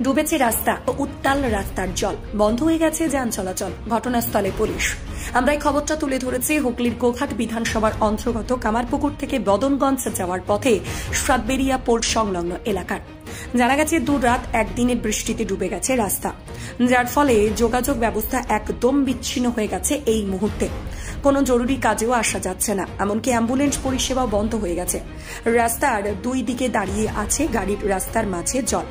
ডুবেছে রাস্তা ও উত্তাল রাস্তার জল, বন্ধ হয়ে গেছে যান চলাচল। ঘটনাস্থলে পুলিশ। আমরা এই খবরটা তুলে ধরেছি হুগলির গোঘাট বিধানসভার অন্তর্গত কামারপুকুর থেকে বদনগঞ্জ যাওয়ার পথে সাতবেরিয়া পোর্ট সংলগ্ন এলাকার। জানা গেছে দূর রাত একদিনের বৃষ্টিতে ডুবে গেছে রাস্তা, যার ফলে যোগাযোগ ব্যবস্থা একদম বিচ্ছিন্ন হয়ে গেছে এই মুহূর্তে। কোনো জরুরি কাজেও আসা যাচ্ছে না, এমনকি অ্যাম্বুলেন্স পরিষেবাও বন্ধ হয়ে গেছে। রাস্তার দুই দিকে দাঁড়িয়ে আছে গাড়ির, রাস্তার মাঝে জল।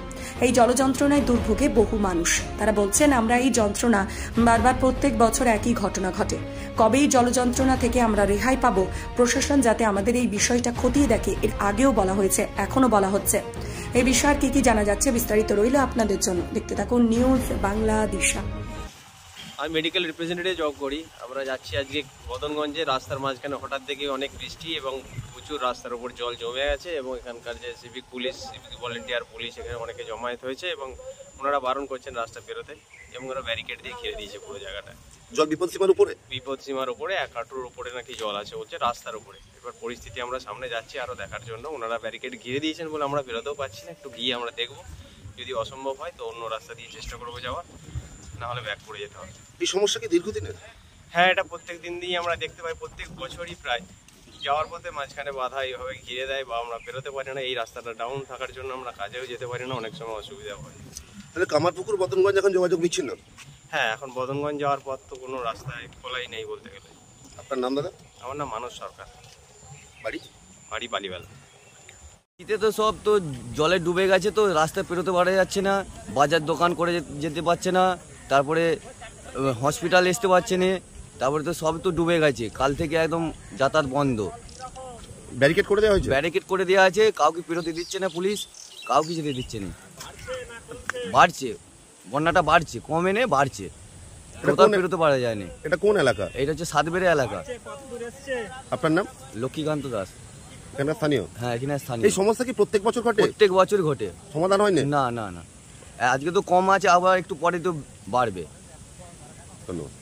এই জলযন্ত্রণায় দুর্ভোগে বহু মানুষ। তারা বলছেন, আমরা এই যন্ত্রণা বারবার প্রত্যেক বছর একই ঘটনা ঘটে। কবে এই জলযন্ত্রণা থেকে আমরা রেহাই পাবো? প্রশাসন যাতে আমাদের এই বিষয়টা খতিয়ে দেখে। এর আগেও বলা হয়েছে, এখনো বলা হচ্ছে। এই বিষয়ে কি কি জানা যাচ্ছে বিস্তারিত রইল আপনাদের জন্য। দেখতে থাকুন নিউজ বাংলা দিশা। আমি মেডিকেল রিপ্রেজেন্টেটিভ জব করি। আমরা যাচ্ছি আজকে বদনগঞ্জে। রাস্তার মাঝখানে হঠাৎ দেখে অনেক বৃষ্টি এবং প্রচুর রাস্তার উপর জল জমে গেছে এবং এখানকার যে civic police, civic volunteer police এখানে অনেকে জমায়েত হয়েছে এবং ওনারা বারণ করছেন রাস্তা বেরোতে এবং ওরা ব্যারিকেড দিয়ে ঘিরে দিয়েছে পুরো জায়গাটা। জল বিপদসীমার উপরে, বিপদসীমার উপরে 1 হাঁটুর উপরে নাকি জল আছে বলছে রাস্তার উপরে। এবার পরিস্থিতি আমরা সামনে যাচ্ছি আরও দেখার জন্য। ওনারা ব্যারিকেড ঘিরে দিয়েছেন বলে আমরা বেরোতেও পারছি না। একটু গিয়ে আমরা দেখবো, যদি অসম্ভব হয় তো অন্য রাস্তা দিয়ে চেষ্টা করবো যাওয়ার, নাহলে ব্যাক করে যেতে হবে। এই সমস্যা কি দীর্ঘদিনের? হ্যাঁ, এটা প্রত্যেক দিন দিয়ে আমরা দেখতে পাই, প্রত্যেক বছরই প্রায় যাওয়ার পথে মাঝখানে বাধা এইভাবে ঘিরে দেয় বা আমরা বেরোতে পারি না। এই রাস্তাটা ডাউন থাকার জন্য আমরা কাজেও যেতে পারি না, অনেক সময় অসুবিধা হয়। তাহলে কামারপুকুর বদনগঞ্জ এখন যোগাযোগ বিচ্ছিন্ন? হ্যাঁ, এখন বদনগঞ্জ যাওয়ার পথ তো কোনো রাস্তায় খোলাই নেই বলতে গেলে। আপনার নাম দাদা? আমার নাম মানস সরকার। বাড়ি বালিবেলা। শীতে তো সব তো জলে ডুবে গেছে, তো রাস্তায় পেরোতে পারা যাচ্ছে না, বাজার দোকান করে যেতে পারছে না, তারপরে হসপিটাল আসতে পারছে না, তারপরে তো সব তো ডুবে গেছে। কাল থেকে একদম যাতায়াত বন্ধ। ব্যারিকেড করে দেওয়া হয়েছে? ব্যারিকেড করে দেওয়া আছে, কাউকে পেরোতে দিচ্ছে না পুলিশ, কাউকে যেতে দিচ্ছে না। বাড়ছে, বন্যাটা বাড়ছে, কমে নেই, বাড়ছে, কোথাও পেরোতে পারা যায় না। এটা কোন এলাকা? এটা হচ্ছে সাতবেরিয়া এলাকা। আপনার নাম? লক্ষ্মীকান্ত দাস। এখানে স্থানীয়? হ্যাঁ, এখানে স্থানীয়। এই সমস্যা কি প্রত্যেক বছর ঘটে? প্রত্যেক বছর ঘটে। সমাধান হয়নি? না না না, আজকে তো কম আছে, আবার একটু পরে তো বাড়বে। ধন্যবাদ।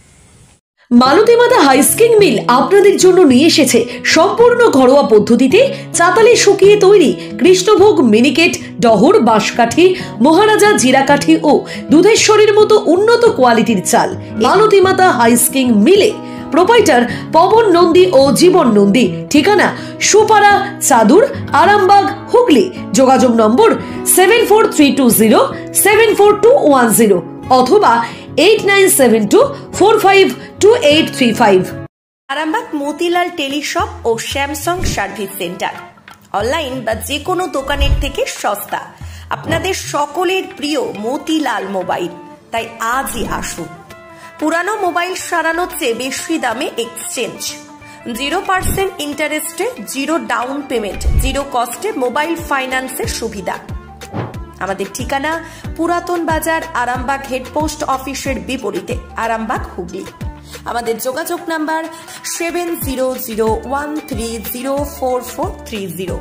মালতী মাতা হাইস্কিং মিল আপনাদের জন্য নিয়ে এসেছে সম্পূর্ণ ঘরোয়া পদ্ধতিতে চাতালে শুকিয়ে তৈরি কৃষ্ণভোগ মিনিকেট, ডহর, বাঁশকাঠি, মহারাজা জিরাকাঠি ও দুধেশ্বরীর মতো উন্নত কোয়ালিটির চাল। মালতী মাতা হাইস্কিং মিলে প্রোপাইটার পবন নন্দী ও জীবন নন্দী। ঠিকানা সুপারা, চাদুর, আরামবাগ, হুগলি। যোগাযোগ নম্বর 7432074210 অথবা 8972452835। আরামবাগ মতিলাল টেলিশপ ও স্যামসাং সার্ভিস সেন্টার। অনলাইন বা যে কোনো দোকানের থেকে সস্তা আপনাদের সকলের প্রিয় মতিলাল মোবাইল। তাই আজই আসুন। পুরানো মোবাইল সারানোর চেয়ে বেশি দামে এক্সচেঞ্জ, 0% ইন্টারেস্টে, 0 ডাউন পেমেন্ট, 0 কস্টে মোবাইল ফাইন্যান্সের সুবিধা। আমাদের ঠিকানা পুরাতন বাজার, আরামবাগ হেডপোস্ট অফিসের বিপরীতে, আরামবাগ, হুগলি। আমাদের যোগাযোগ নাম্বার 7001304430।